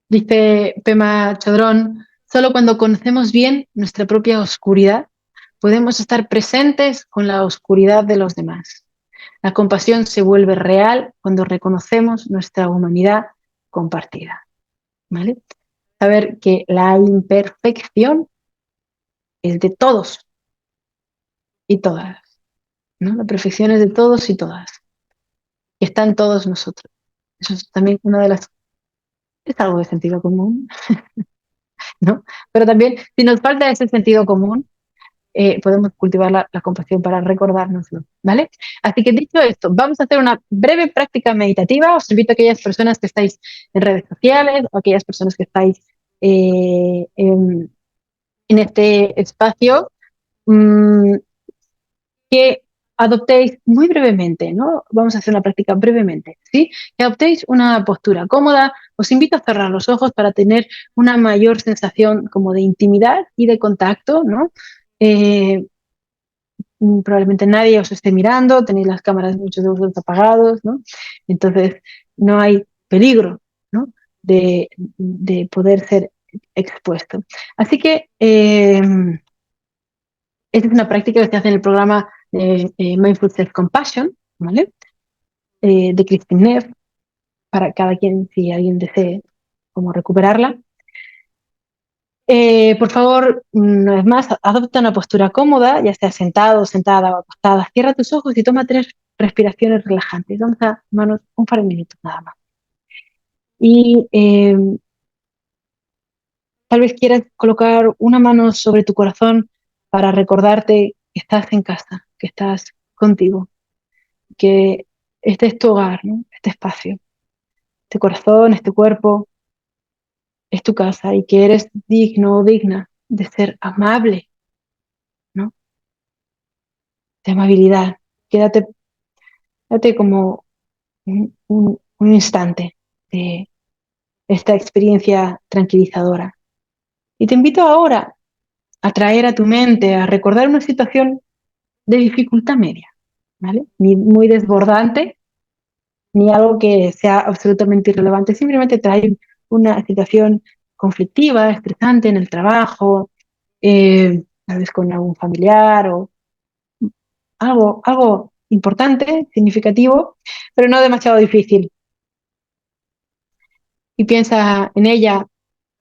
dice Pema Chodrón, solo cuando conocemos bien nuestra propia oscuridad podemos estar presentes con la oscuridad de los demás. La compasión se vuelve real cuando reconocemos nuestra humanidad compartida, ¿vale? Saber que la imperfección es de todos y todas, ¿no? La perfección es de todos y todas, y está en todos nosotros. Eso es también una de las, es algo de sentido común, ¿no? Pero también, si nos falta ese sentido común, podemos cultivar la compasión para recordárnoslo, ¿vale? Así que dicho esto, vamos a hacer una breve práctica meditativa. Os invito a aquellas personas que estáis en redes sociales o aquellas personas que estáis eh, en, en este espacio, mmm, que adoptéis muy brevemente, ¿no? Vamos a hacer una práctica brevemente, ¿sí? Que adoptéis una postura cómoda. Os invito a cerrar los ojos para tener una mayor sensación como de intimidad y de contacto, ¿no? Eh, Probablemente nadie os esté mirando, tenéis las cámaras muchos de vosotros apagados, ¿no? Entonces no hay peligro, ¿no? de poder ser expuesto. Así que esta es una práctica que se hace en el programa de Mindful Self-Compassion, ¿vale? De Christine Neff, para cada quien, si alguien desee, como recuperarla. Por favor, una vez más, adopta una postura cómoda, ya sea sentado, sentada o acostada. Cierra tus ojos y toma 3 respiraciones relajantes. Vamos a tomarnos un par de minutos nada más. Y tal vez quieras colocar una mano sobre tu corazón para recordarte que estás en casa, que estás contigo, que este es tu hogar, ¿no? Este espacio, este corazón, este cuerpo, es tu casa y que eres digno o digna de ser amable, ¿no? De amabilidad. Quédate, date como un instante de esta experiencia tranquilizadora. Y te invito ahora a traer a tu mente, a recordar una situación de dificultad media, ¿vale? Ni muy desbordante, ni algo que sea absolutamente irrelevante. Simplemente trae una situación conflictiva, estresante en el trabajo, tal vez con algún familiar o algo importante, significativo, pero no demasiado difícil. Y piensa en ella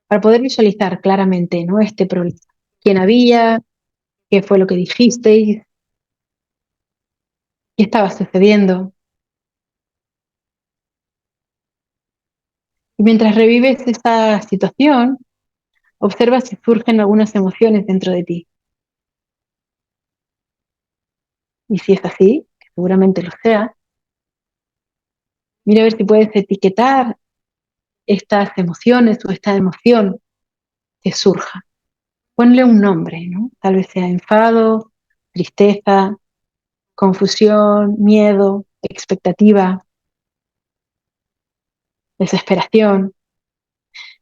para poder visualizar claramente, ¿no? Este problema. ¿Quién había? ¿Qué fue lo que dijisteis? ¿Qué estaba sucediendo? Y mientras revives esta situación, observa si surgen algunas emociones dentro de ti. Y si es así, que seguramente lo sea, mira a ver si puedes etiquetar estas emociones o esta emoción que surja. Ponle un nombre, ¿no? Tal vez sea enfado, tristeza, confusión, miedo, expectativa, desesperación.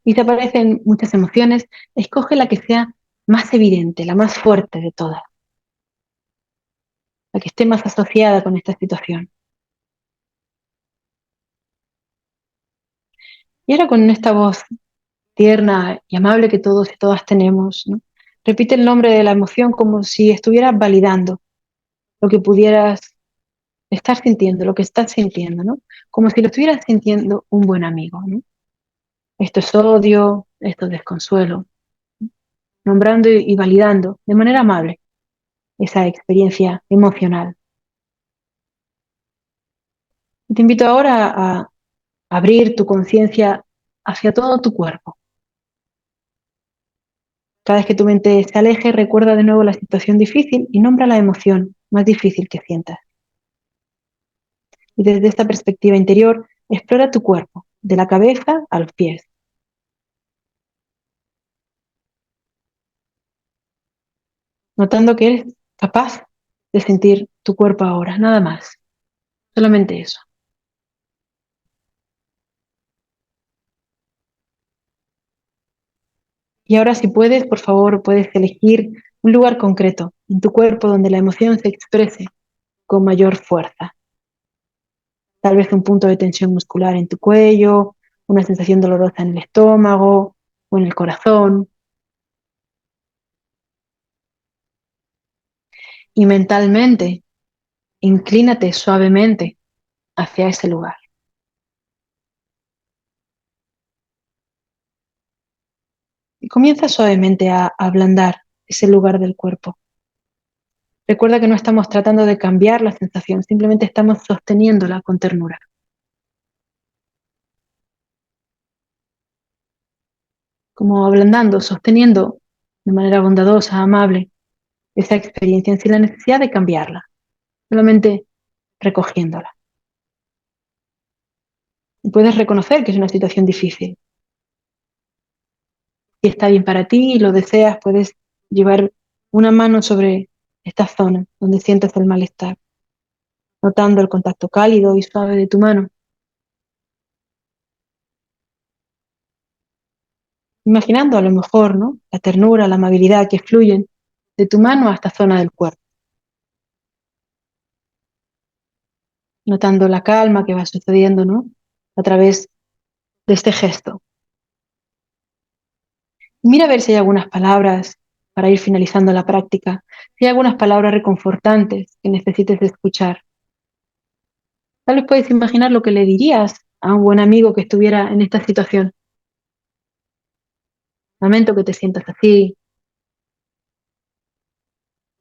Y te aparecen muchas emociones, escoge la que sea más evidente, la más fuerte de todas, la que esté más asociada con esta situación. Y ahora con esta voz tierna y amable que todos y todas tenemos, ¿no? Repite el nombre de la emoción como si estuvieras validando lo que pudieras estar sintiendo, lo que estás sintiendo, ¿no? Como si lo estuvieras sintiendo un buen amigo, ¿no? Esto es odio, esto es desconsuelo, nombrando y validando de manera amable esa experiencia emocional. Y te invito ahora a abrir tu conciencia hacia todo tu cuerpo. Cada vez que tu mente se aleje, recuerda de nuevo la situación difícil y nombra la emoción más difícil que sientas. Y desde esta perspectiva interior, explora tu cuerpo, de la cabeza a los pies, notando que eres capaz de sentir tu cuerpo ahora, nada más, solamente eso. Y ahora si puedes, por favor, puedes elegir un lugar concreto en tu cuerpo donde la emoción se exprese con mayor fuerza. Tal vez un punto de tensión muscular en tu cuello, una sensación dolorosa en el estómago o en el corazón. Y mentalmente, inclínate suavemente hacia ese lugar. Y comienza suavemente a ablandar ese lugar del cuerpo. Recuerda que no estamos tratando de cambiar la sensación, simplemente estamos sosteniéndola con ternura, como ablandando, sosteniendo de manera bondadosa, amable esa experiencia sin la necesidad de cambiarla, solamente recogiéndola. Y puedes reconocer que es una situación difícil. Si está bien para ti y lo deseas, puedes llevar una mano sobre esta zona donde sientas el malestar, notando el contacto cálido y suave de tu mano, imaginando a lo mejor, ¿no?, la ternura, la amabilidad que fluyen de tu mano a esta zona del cuerpo, notando la calma que va sucediendo, ¿no?, a través de este gesto. Mira a ver si hay algunas palabras para ir finalizando la práctica, si hay algunas palabras reconfortantes que necesites escuchar. Tal vez puedes imaginar lo que le dirías a un buen amigo que estuviera en esta situación. Lamento que te sientas así,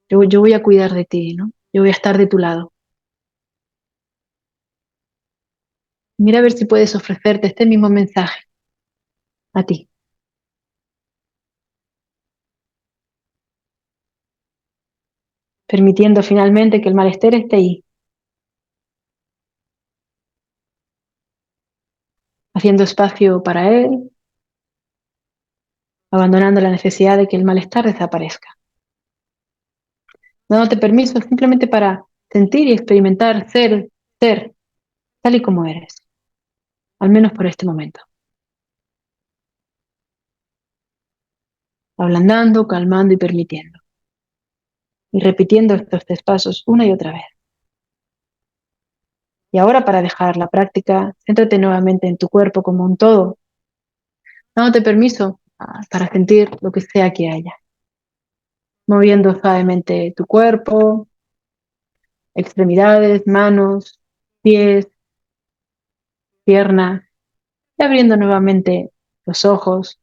yo voy a cuidar de ti, ¿no? Yo voy a estar de tu lado. Mira a ver si puedes ofrecerte este mismo mensaje a ti, permitiendo finalmente que el malestar esté ahí, haciendo espacio para él, abandonando la necesidad de que el malestar desaparezca, dándote permiso simplemente para sentir y experimentar ser tal y como eres, al menos por este momento, ablandando, calmando y permitiendo, y repitiendo estos tres pasos una y otra vez. Y ahora, para dejar la práctica, céntrate nuevamente en tu cuerpo como un todo, dándote permiso para sentir lo que sea que haya, moviendo suavemente tu cuerpo, extremidades, manos, pies, piernas, y abriendo nuevamente los ojos,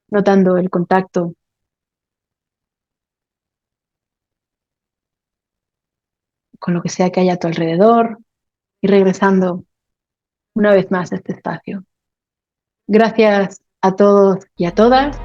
notando el contacto con lo que sea que haya a tu alrededor y regresando una vez más a este espacio. Gracias a todos y a todas